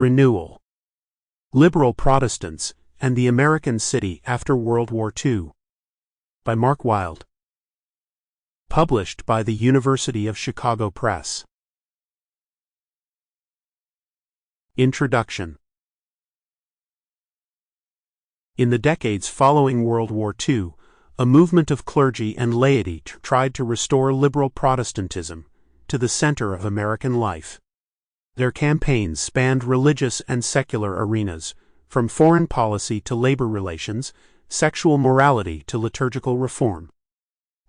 Renewal. Liberal Protestants and the American City After World War II. By Mark Wilde. Published by the University of Chicago Press. Introduction. In the decades following World War II, a movement of clergy and laity tried to restore liberal Protestantism to the center of American life. Their campaigns spanned religious and secular arenas, from foreign policy to labor relations, sexual morality to liturgical reform.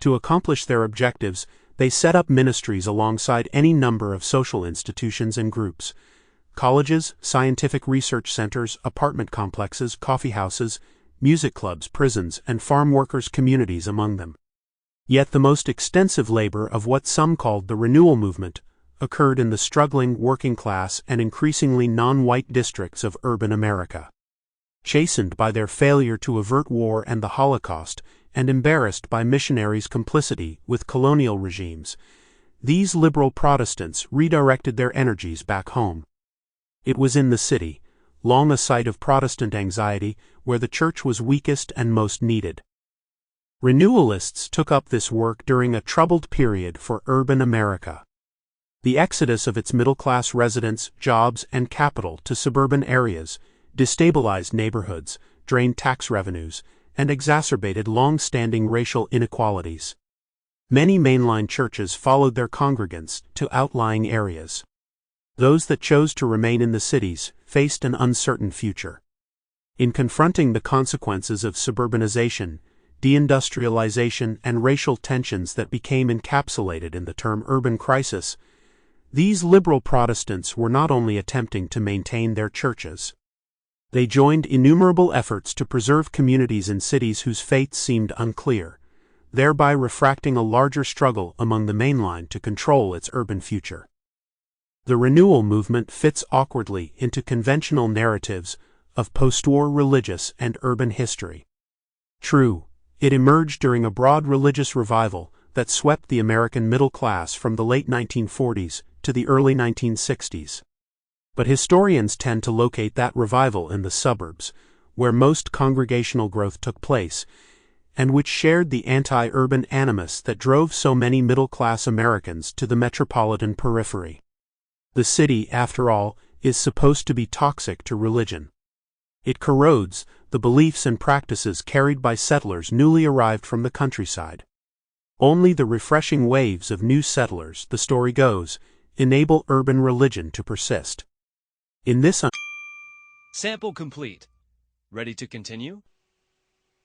To accomplish their objectives, they set up ministries alongside any number of social institutions and groups: colleges, scientific research centers, apartment complexes, coffeehouses, music clubs, prisons, and farm workers' communities among them. Yet the most extensive labor of what some called the Renewal movement occurred in the struggling working class and increasingly non-white districts of urban America. Chastened by their failure to avert war and the Holocaust, and embarrassed by missionaries' complicity with colonial regimes, these liberal Protestants redirected their energies back home. It was in the city, long a site of Protestant anxiety, where the church was weakest and most needed. Renewalists took up this work during a troubled period for urban America. The exodus of its middle-class residents, jobs, and capital to suburban areas destabilized neighborhoods, drained tax revenues, and exacerbated long-standing racial inequalities. Many mainline churches followed their congregants to outlying areas. Those that chose to remain in the cities faced an uncertain future. In confronting the consequences of suburbanization, deindustrialization, and racial tensions that became encapsulated in the term urban crisis, these liberal Protestants were not only attempting to maintain their churches. They joined innumerable efforts to preserve communities in cities whose fates seemed unclear, thereby refracting a larger struggle among the mainline to control its urban future. The Renewal movement fits awkwardly into conventional narratives of post-war religious and urban history. True, it emerged during a broad religious revival that swept the American middle class from the late 1940s to the early 1960s. But historians tend to locate that revival in the suburbs, where most congregational growth took place, and which shared the anti-urban animus that drove so many middle-class Americans to the metropolitan periphery. The city, after all, is supposed to be toxic to religion. It corrodes the beliefs and practices carried by settlers newly arrived from the countryside. Only the refreshing waves of new settlers, the story goes, enable urban religion to persist. In this Sample complete. Ready to continue?